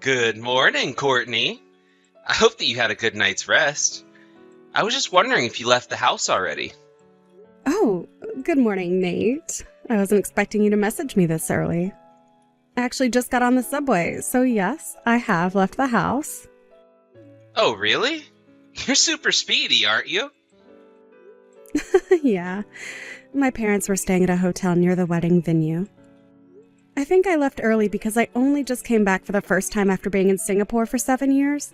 Good morning, Courtney. I hope that you had a good night's rest. I was just wondering if you left the house already. Oh, good morning, Nate. I wasn't expecting you to message me this early. I actually just got on the subway, so yes, I have left the house. Oh, really? You're super speedy, aren't you? Yeah, my parents were staying at a hotel near the wedding venue. I think I left early because I only just came back for the first time after being in Singapore for 7 years.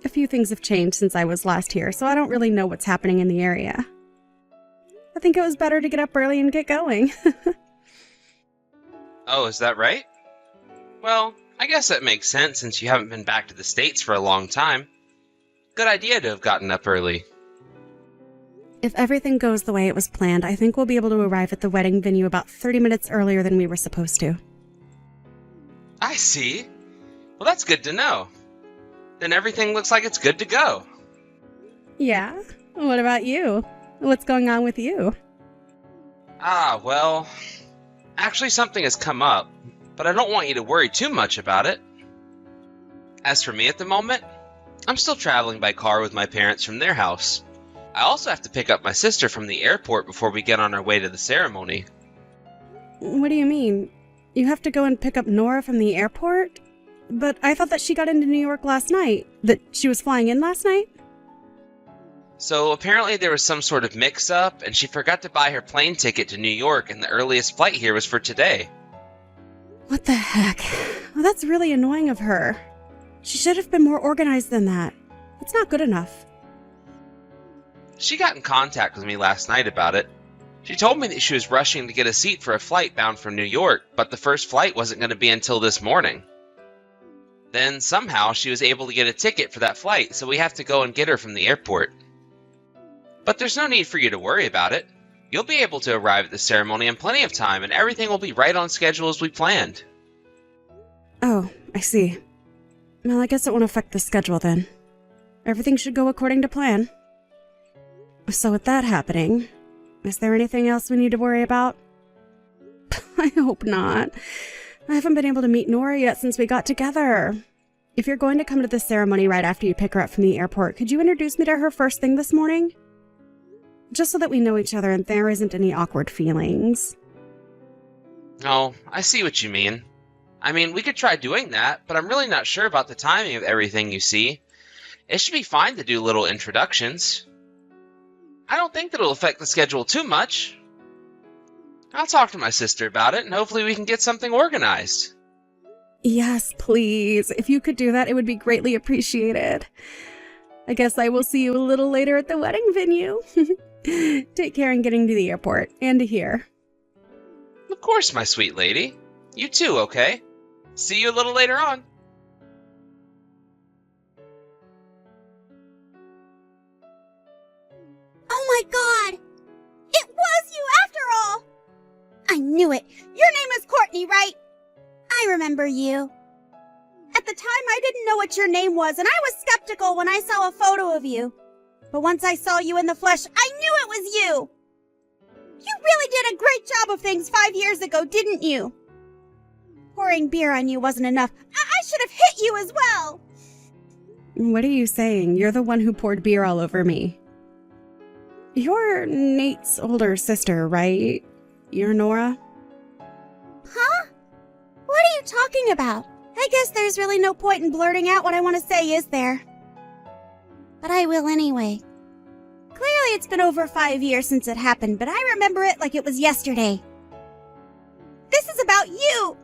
A few things have changed since I was last here, so I don't really know what's happening in the area. I think it was better to get up early and get going. Oh, is that right? Well, I guess that makes sense since you haven't been back to the States for a long time. Good idea to have gotten up early. If everything goes the way it was planned, I think we'll be able to arrive at the wedding venue about 30 minutes earlier than we were supposed to. I see. Well, that's good to know. Then everything looks like it's good to go. Yeah? What about you? What's going on with you? Well, actually something has come up, but I don't want you to worry too much about it. As for me at the moment, I'm still traveling by car with my parents from their house. I also have to pick up my sister from the airport before we get on our way to the ceremony. What do you mean? You have to go and pick up Nora from the airport? But I thought that she got into New York last night. That she was flying in last night? So apparently there was some sort of mix-up, and she forgot to buy her plane ticket to New York, and the earliest flight here was for today. What the heck? Well, that's really annoying of her. She should have been more organized than that. It's not good enough. She got in contact with me last night about it. She told me that she was rushing to get a seat for a flight bound from New York, but the first flight wasn't going to be until this morning. Then somehow she was able to get a ticket for that flight, so we have to go and get her from the airport. But there's no need for you to worry about it. You'll be able to arrive at the ceremony in plenty of time, and everything will be right on schedule as we planned. Oh, I see. Well, I guess it won't affect the schedule then. Everything should go according to plan. So with that happening, is there anything else we need to worry about? I hope not. I haven't been able to meet Nora yet since we got together. If you're going to come to the ceremony right after you pick her up from the airport, could you introduce me to her first thing this morning? Just so that we know each other and there isn't any awkward feelings. Oh, I see what you mean. I mean, we could try doing that, but I'm really not sure about the timing of everything, you see. It should be fine to do little introductions. I don't think that it'll affect the schedule too much. I'll talk to my sister about it, and hopefully we can get something organized. Yes, please. If you could do that, it would be greatly appreciated. I guess I will see you a little later at the wedding venue. Take care in getting to the airport and to here. Of course, my sweet lady. You too, okay? See you a little later on. Oh my god! It was you after all! I knew it! Your name is Courtney, right? I remember you. At the time, I didn't know what your name was, and I was skeptical when I saw a photo of you. But once I saw you in the flesh, I knew it was you! You really did a great job of things 5 years ago, didn't you? Pouring beer on you wasn't enough. I should have hit you as well! What are you saying? You're the one who poured beer all over me. You're Nate's older sister, right? You're Nora? Huh? What are you talking about? I guess there's really no point in blurting out what I want to say, is there? But I will anyway. Clearly it's been over 5 years since it happened, but I remember it like it was yesterday. This is about you!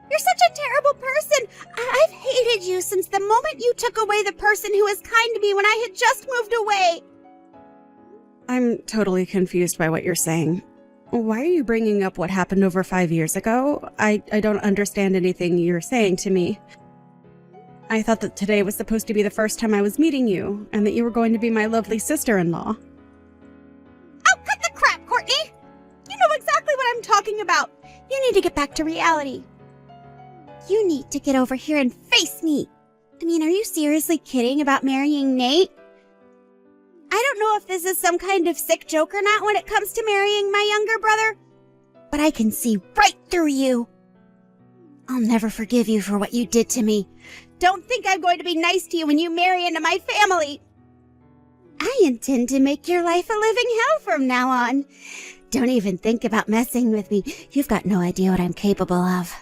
You're such a terrible person! I've hated you since the moment you took away the person who was kind to me when I had just moved away! I'm totally confused by what you're saying. Why are you bringing up what happened over 5 years ago? I don't understand anything you're saying to me. I thought that today was supposed to be the first time I was meeting you, and that you were going to be my lovely sister-in-law. Oh, cut the crap, Courtney! You know exactly what I'm talking about! You need to get back to reality. You need to get over here and face me! I mean, are you seriously kidding about marrying Nate? I don't know if this is some kind of sick joke or not when it comes to marrying my younger brother, but I can see right through you. I'll never forgive you for what you did to me. Don't think I'm going to be nice to you when you marry into my family. I intend to make your life a living hell from now on. Don't even think about messing with me. You've got no idea what I'm capable of.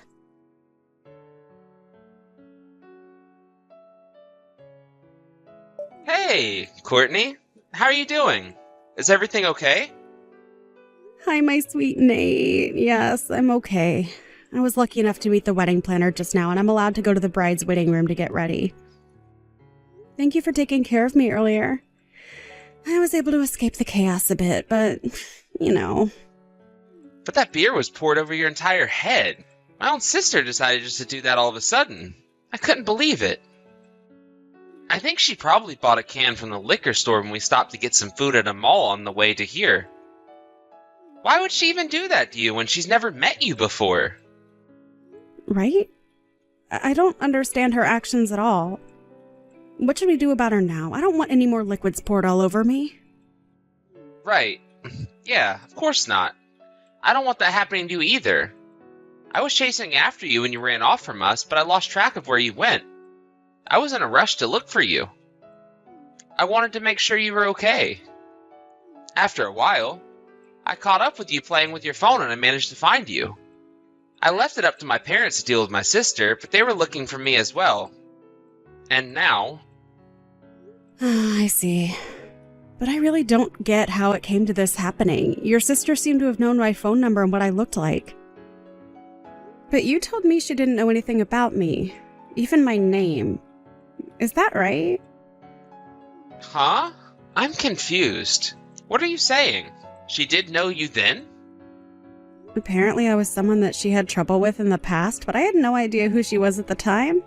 Hey, Courtney. How are you doing? Is everything okay? Hi, my sweet Nate. Yes, I'm okay. I was lucky enough to meet the wedding planner just now, and I'm allowed to go to the bride's waiting room to get ready. Thank you for taking care of me earlier. I was able to escape the chaos a bit, but, you know. But that beer was poured over your entire head. My own sister decided just to do that all of a sudden. I couldn't believe it. I think she probably bought a can from the liquor store when we stopped to get some food at a mall on the way to here. Why would she even do that to you when she's never met you before? Right? I don't understand her actions at all. What should we do about her now? I don't want any more liquids poured all over me. Right. Yeah, of course not. I don't want that happening to you either. I was chasing after you when you ran off from us, but I lost track of where you went. I was in a rush to look for you. I wanted to make sure you were okay. After a while, I caught up with you playing with your phone and I managed to find you. I left it up to my parents to deal with my sister, but they were looking for me as well. And now... I see. But I really don't get how it came to this happening. Your sister seemed to have known my phone number and what I looked like. But you told me she didn't know anything about me, even my name. Is that right? Huh? I'm confused. What are you saying? She did know you then? Apparently I was someone that she had trouble with in the past, but I had no idea who she was at the time.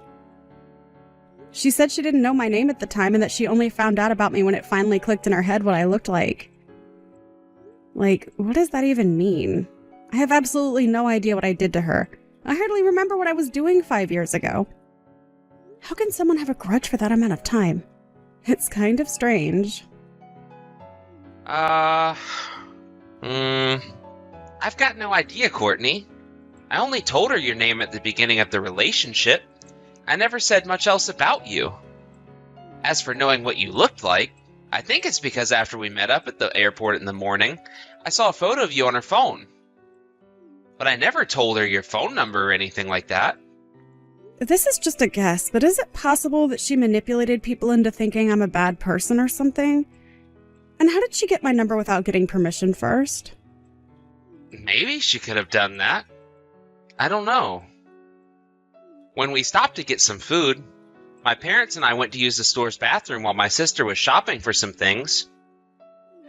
She said she didn't know my name at the time and that she only found out about me when it finally clicked in her head what I looked like. Like, what does that even mean? I have absolutely no idea what I did to her. I hardly remember what I was doing 5 years ago. How can someone have a grudge for that amount of time? It's kind of strange. I've got no idea, Courtney. I only told her your name at the beginning of the relationship. I never said much else about you. As for knowing what you looked like, I think it's because after we met up at the airport in the morning, I saw a photo of you on her phone. But I never told her your phone number or anything like that. This is just a guess, but is it possible that she manipulated people into thinking I'm a bad person or something? And how did she get my number without getting permission first? Maybe she could have done that. I don't know. When we stopped to get some food, my parents and I went to use the store's bathroom while my sister was shopping for some things.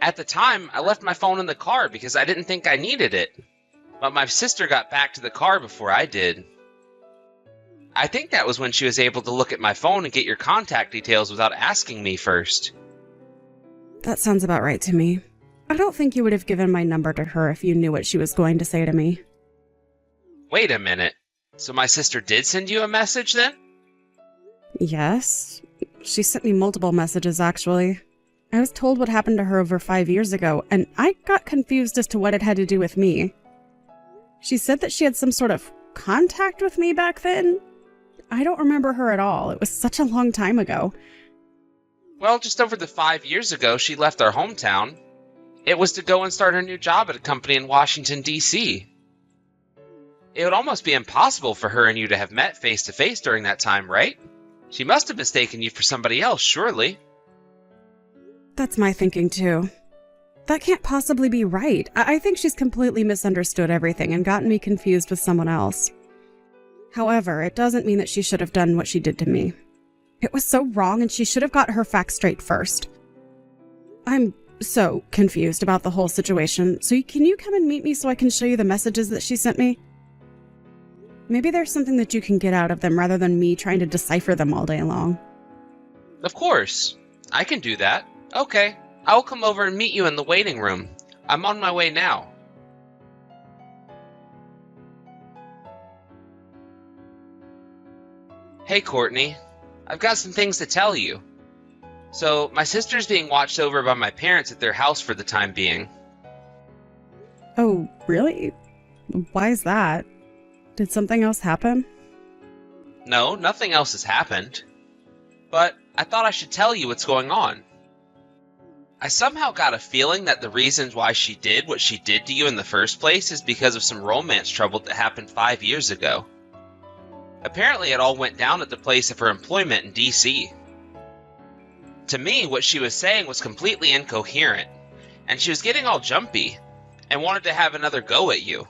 At the time, I left my phone in the car because I didn't think I needed it. But my sister got back to the car before I did. I think that was when she was able to look at my phone and get your contact details without asking me first. That sounds about right to me. I don't think you would have given my number to her if you knew what she was going to say to me. Wait a minute. So my sister did send you a message then? Yes. She sent me multiple messages, actually. I was told what happened to her over 5 years ago, and I got confused as to what it had to do with me. She said that she had some sort of contact with me back then. I don't remember her at all. It was such a long time ago. Well, just over the 5 years ago, she left our hometown. It was to go and start her new job at a company in Washington, D.C. It would almost be impossible for her and you to have met face-to-face during that time, right? She must have mistaken you for somebody else, surely. That's my thinking, too. That can't possibly be right. I think she's completely misunderstood everything and gotten me confused with someone else. However, it doesn't mean that she should have done what she did to me. It was so wrong, and she should have got her facts straight first. I'm so confused about the whole situation, so can you come and meet me so I can show you the messages that she sent me? Maybe there's something that you can get out of them rather than me trying to decipher them all day long. Of course. I can do that. Okay. I will come over and meet you in the waiting room. I'm on my way now. Hey, Courtney. I've got some things to tell you. So, my sister's being watched over by my parents at their house for the time being. Oh, really? Why is that? Did something else happen? No, nothing else has happened. But I thought I should tell you what's going on. I somehow got a feeling that the reasons why she did what she did to you in the first place is because of some romance trouble that happened 5 years ago. Apparently it all went down at the place of her employment in DC. To me, what she was saying was completely incoherent, and she was getting all jumpy, and wanted to have another go at you.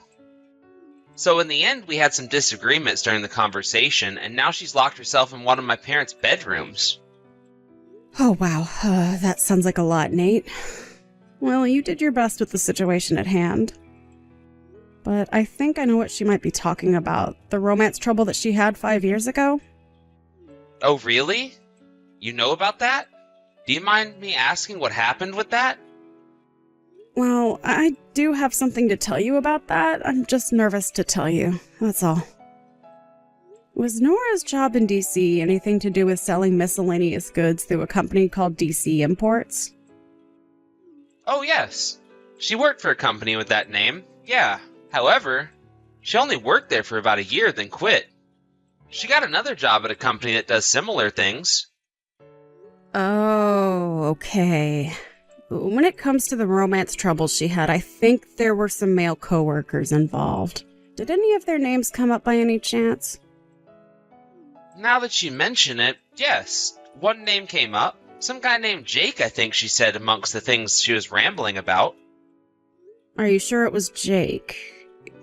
So in the end, we had some disagreements during the conversation, and now she's locked herself in one of my parents' bedrooms. Oh, wow. That sounds like a lot, Nate. Well, you did your best with the situation at hand. But I think I know what she might be talking about. The romance trouble that she had 5 years ago? Oh, really? You know about that? Do you mind me asking what happened with that? Well, I do have something to tell you about that. I'm just nervous to tell you. That's all. Was Nora's job in DC anything to do with selling miscellaneous goods through a company called DC Imports? Oh, yes. She worked for a company with that name, yeah. However, she only worked there for about a year, then quit. She got another job at a company that does similar things. Oh, okay. When it comes to the romance troubles she had, I think there were some male coworkers involved. Did any of their names come up by any chance? Now that you mention it, yes. One name came up. Some guy named Jake, I think she said amongst the things she was rambling about. Are you sure it was Jake?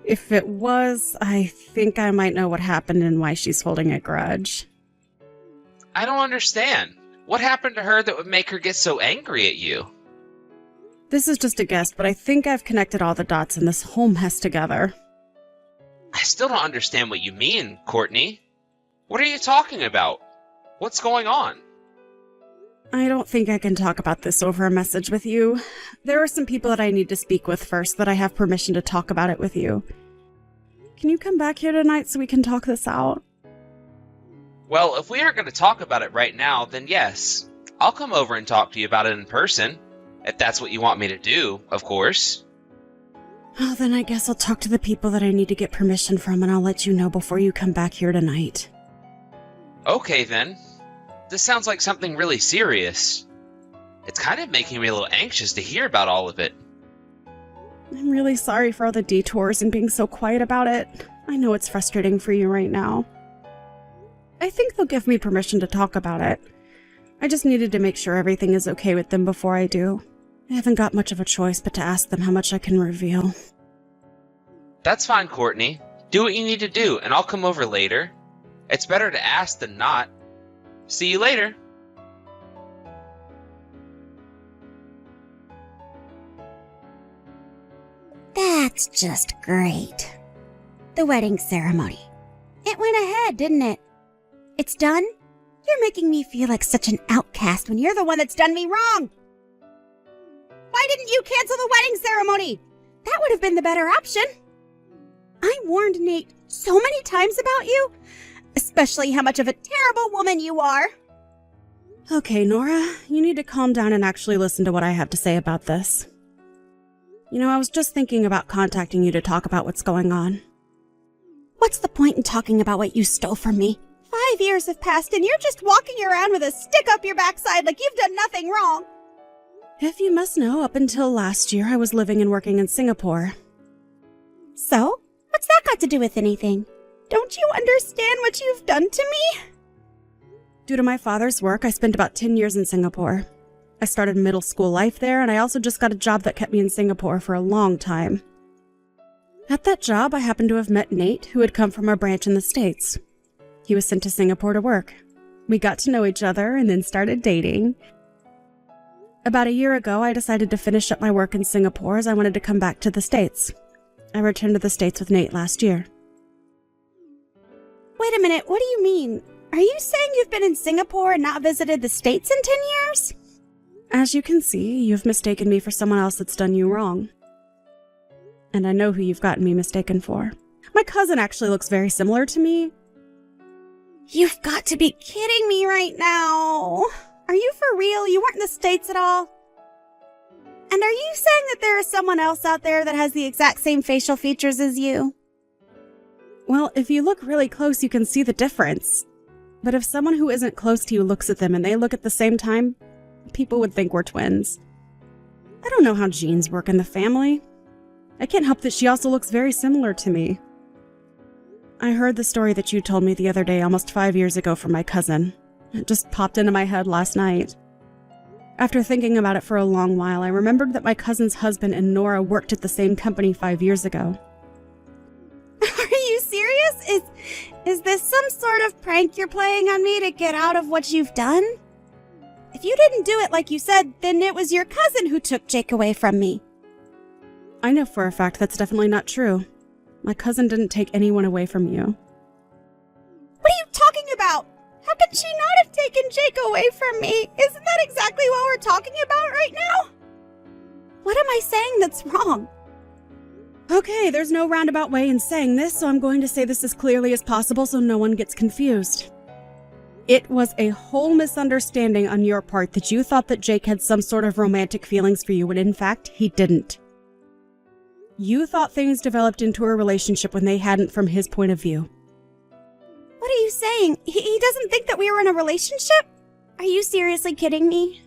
If it was, I think I might know what happened and why she's holding a grudge. I don't understand. What happened to her that would make her get so angry at you? This is just a guess, but I think I've connected all the dots in this whole mess together. I still don't understand what you mean, Courtney. What are you talking about? What's going on? I don't think I can talk about this over a message with you. There are some people that I need to speak with first that I have permission to talk about it with you. Can you come back here tonight so we can talk this out? Well, if we aren't going to talk about it right now, then yes. I'll come over and talk to you about it in person. If that's what you want me to do, of course. Well, then I guess I'll talk to the people that I need to get permission from, and I'll let you know before you come back here tonight. Okay, then. This sounds like something really serious. It's kind of making me a little anxious to hear about all of it. I'm really sorry for all the detours and being so quiet about it. I know it's frustrating for you right now. I think they'll give me permission to talk about it. I just needed to make sure everything is okay with them before I do. I haven't got much of a choice but to ask them how much I can reveal. That's fine, Courtney. Do what you need to do, and I'll come over later. It's better to ask than not. See you later. That's just great. The wedding ceremony. It went ahead, didn't it? It's done? You're making me feel like such an outcast when you're the one that's done me wrong. Why didn't you cancel the wedding ceremony? That would have been the better option. I warned Nate so many times about you, especially how much of a terrible woman you are. Okay, Nora, you need to calm down and actually listen to what I have to say about this. You know, I was just thinking about contacting you to talk about what's going on. What's the point in talking about what you stole from me? 5 years have passed and you're just walking around with a stick up your backside like you've done nothing wrong. If you must know, up until last year, I was living and working in Singapore. So? What's that got to do with anything? Don't you understand what you've done to me? Due to my father's work, I spent about 10 years in Singapore. I started middle school life there, and I also just got a job that kept me in Singapore for a long time. At that job, I happened to have met Nate, who had come from our branch in the States. He was sent to Singapore to work. We got to know each other and then started dating. About a year ago, I decided to finish up my work in Singapore as I wanted to come back to the States. I returned to the States with Nate last year. Wait a minute, what do you mean? Are you saying you've been in Singapore and not visited the States in 10 years? As you can see, you've mistaken me for someone else that's done you wrong. And I know who you've gotten me mistaken for. My cousin actually looks very similar to me. You've got to be kidding me right now. Are you for real? You weren't in the States at all? And are you saying that there is someone else out there that has the exact same facial features as you? Well, if you look really close, you can see the difference. But if someone who isn't close to you looks at them and they look at the same time, people would think we're twins. I don't know how genes work in the family. I can't help that she also looks very similar to me. I heard the story that you told me the other day almost 5 years ago from my cousin. It just popped into my head last night. After thinking about it for a long while, I remembered that my cousin's husband and Nora worked at the same company 5 years ago. Are you serious? Is this some sort of prank you're playing on me to get out of what you've done? If you didn't do it like you said, then it was your cousin who took Jake away from me. I know for a fact that's definitely not true. My cousin didn't take anyone away from you. What are you talking about? How could she not have taken Jake away from me? Isn't that exactly what we're talking about right now? What am I saying that's wrong? Okay, there's no roundabout way in saying this, so I'm going to say this as clearly as possible so no one gets confused. It was a whole misunderstanding on your part that you thought that Jake had some sort of romantic feelings for you when in fact he didn't. You thought things developed into a relationship when they hadn't from his point of view. What are you saying? He doesn't think that we were in a relationship? Are you seriously kidding me?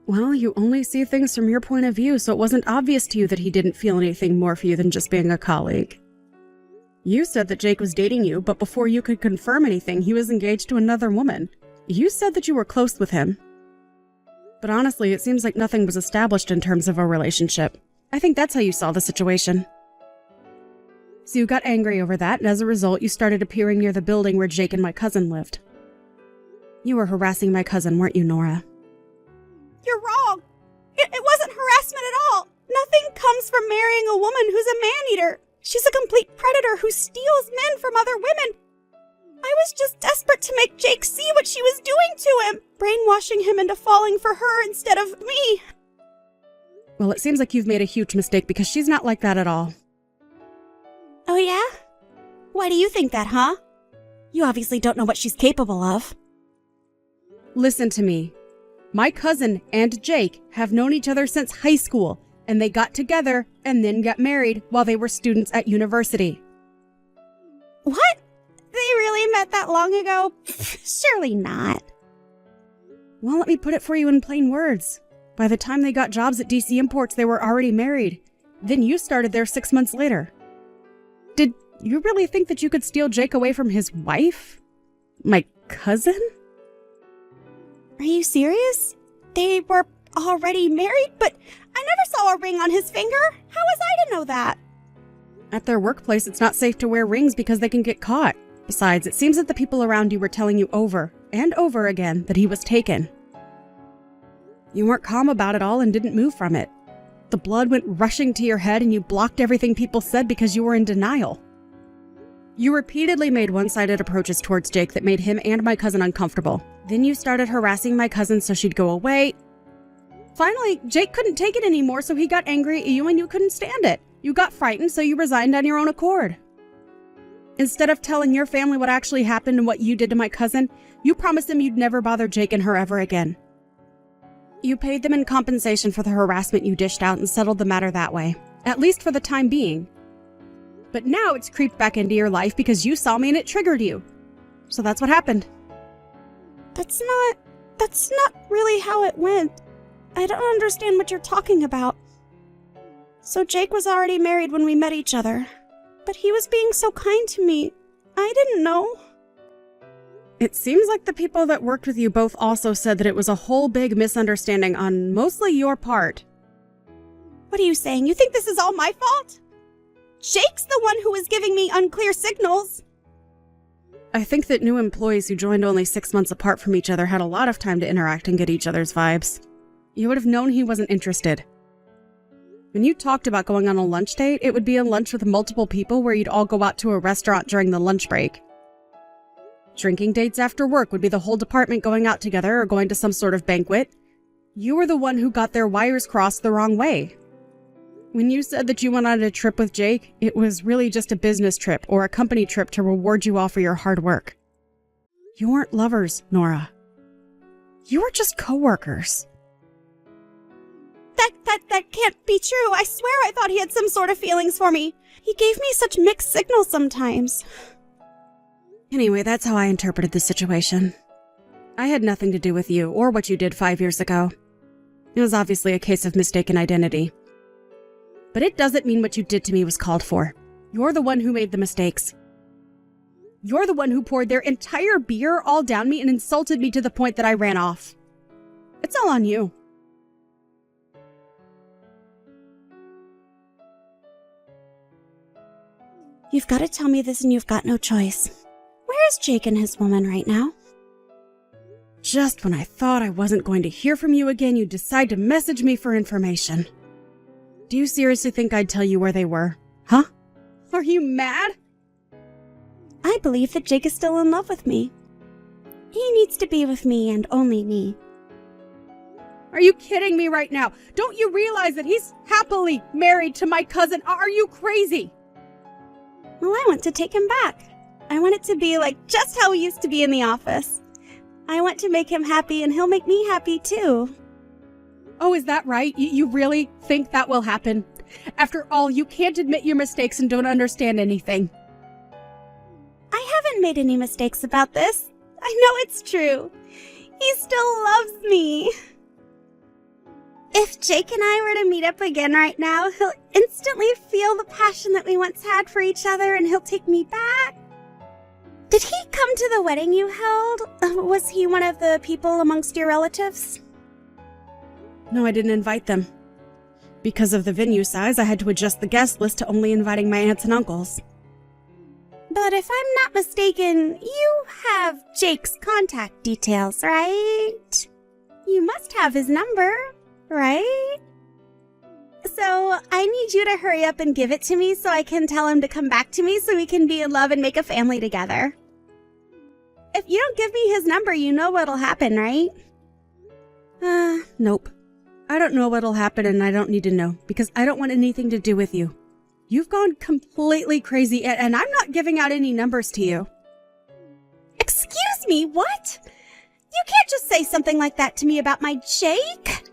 Well, you only see things from your point of view, so it wasn't obvious to you that he didn't feel anything more for you than just being a colleague. You said that Jake was dating you, but before you could confirm anything, he was engaged to another woman. You said that you were close with him. But honestly, it seems like nothing was established in terms of a relationship. I think that's how you saw the situation. So you got angry over that, and as a result, you started appearing near the building where Jake and my cousin lived. You were harassing my cousin, weren't you, Nora? You're wrong. It wasn't harassment at all. Nothing comes from marrying a woman who's a man-eater. She's a complete predator who steals men from other women. I was just desperate to make Jake see what she was doing to him, brainwashing him into falling for her instead of me. Well, it seems like you've made a huge mistake because she's not like that at all. Oh yeah? Why do you think that, huh? You obviously don't know what she's capable of. Listen to me. My cousin and Jake have known each other since high school, and they got together and then got married while they were students at university. What? They really met that long ago? Surely not. Well, let me put it for you in plain words. By the time they got jobs at DC Imports, they were already married. Then you started there 6 months later. Did you really think that you could steal Jake away from his wife? My cousin? Are you serious? They were already married, but I never saw a ring on his finger. How was I to know that? At their workplace, it's not safe to wear rings because they can get caught. Besides, it seems that the people around you were telling you over and over again that he was taken. You weren't calm about it all and didn't move from it. The blood went rushing to your head and you blocked everything people said because you were in denial. You repeatedly made one-sided approaches towards Jake that made him and my cousin uncomfortable. Then you started harassing my cousin so she'd go away. Finally, Jake couldn't take it anymore, so he got angry at you and you couldn't stand it. You got frightened, so you resigned on your own accord. Instead of telling your family what actually happened and what you did to my cousin, you promised them you'd never bother Jake and her ever again. You paid them in compensation for the harassment you dished out and settled the matter that way, at least for the time being. But now it's creeped back into your life because you saw me and it triggered you. So that's what happened. That's not really how it went. I don't understand what you're talking about. So Jake was already married when we met each other, but he was being so kind to me. I didn't know. It seems like the people that worked with you both also said that it was a whole big misunderstanding on mostly your part. What are you saying? You think this is all my fault? Jake's the one who was giving me unclear signals. I think that new employees who joined only 6 months apart from each other had a lot of time to interact and get each other's vibes. You would have known he wasn't interested. When you talked about going on a lunch date, it would be a lunch with multiple people where you'd all go out to a restaurant during the lunch break. Drinking dates after work would be the whole department going out together or going to some sort of banquet. You were the one who got their wires crossed the wrong way. When you said that you went on a trip with Jake, it was really just a business trip or a company trip to reward you all for your hard work. You weren't lovers, Nora. You were just co-workers. That can't be true. I swear I thought he had some sort of feelings for me. He gave me such mixed signals sometimes. Anyway, that's how I interpreted the situation. I had nothing to do with you or what you did 5 years ago. It was obviously a case of mistaken identity. But it doesn't mean what you did to me was called for. You're the one who made the mistakes. You're the one who poured their entire beer all down me and insulted me to the point that I ran off. It's all on you. You've got to tell me this and you've got no choice. Where is Jake and his woman right now? Just when I thought I wasn't going to hear from you again, you decide to message me for information. Do you seriously think I'd tell you where they were? Huh? Are you mad? I believe that Jake is still in love with me. He needs to be with me and only me. Are you kidding me right now? Don't you realize that he's happily married to my cousin? Are you crazy? Well, I want to take him back. I want it to be like just how we used to be in the office. I want to make him happy and he'll make me happy too. Oh, is that right? You really think that will happen? After all, you can't admit your mistakes and don't understand anything. I haven't made any mistakes about this. I know it's true. He still loves me. If Jake and I were to meet up again right now, he'll instantly feel the passion that we once had for each other and he'll take me back. Did he come to the wedding you held? Was he one of the people amongst your relatives? No, I didn't invite them. Because of the venue size, I had to adjust the guest list to only inviting my aunts and uncles. But if I'm not mistaken, you have Jake's contact details, right? You must have his number, right? So I need you to hurry up and give it to me so I can tell him to come back to me so we can be in love and make a family together. If you don't give me his number, you know what'll happen, right? Nope. I don't know what'll happen and I don't need to know because I don't want anything to do with you. You've gone completely crazy and I'm not giving out any numbers to you. Excuse me, what? You can't just say something like that to me about my Jake.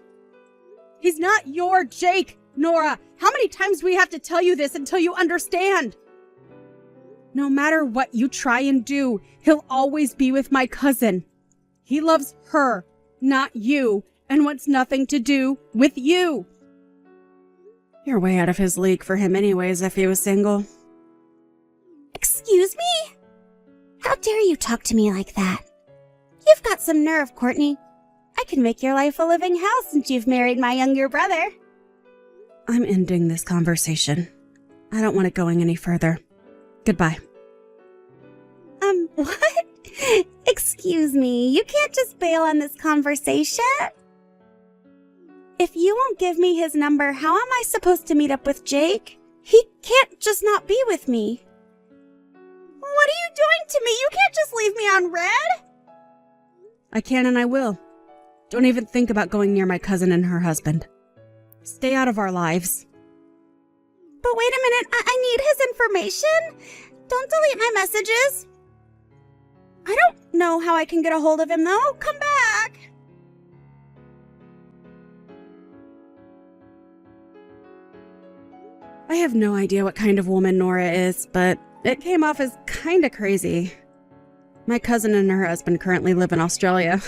He's not your Jake, Nora. How many times do we have to tell you this until you understand? No matter what you try and do, he'll always be with my cousin. He loves her, not you, and wants nothing to do with you. You're way out of his league for him anyways if he was single. Excuse me? How dare you talk to me like that? You've got some nerve, Courtney. I can make your life a living hell since you've married my younger brother. I'm ending this conversation. I don't want it going any further. Goodbye. What? Excuse me, you can't just bail on this conversation. If you won't give me his number, how am I supposed to meet up with Jake? He can't just not be with me. What are you doing to me? You can't just leave me on red. I can and I will. Don't even think about going near my cousin and her husband. Stay out of our lives. But wait a minute, I need his information. Don't delete my messages. I don't know how I can get a hold of him, though. Come back. I have no idea what kind of woman Nora is, but it came off as kinda crazy. My cousin and her husband currently live in Australia.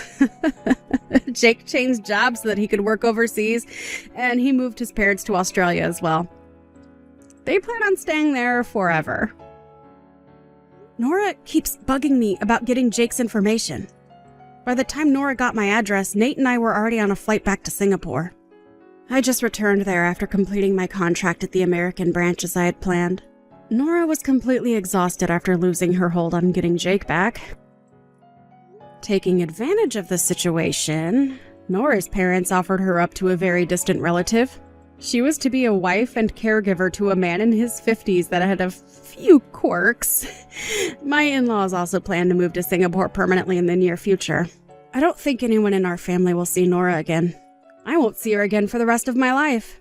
Jake changed jobs so that he could work overseas, and he moved his parents to Australia as well. They plan on staying there forever. Nora keeps bugging me about getting Jake's information. By the time Nora got my address, Nate and I were already on a flight back to Singapore. I just returned there after completing my contract at the American branch as I had planned. Nora was completely exhausted after losing her hold on getting Jake back. Taking advantage of the situation, Nora's parents offered her up to a very distant relative. She was to be a wife and caregiver to a man in his 50s that had a few quirks. My in-laws also plan to move to Singapore permanently in the near future. I don't think anyone in our family will see Nora again. I won't see her again for the rest of my life.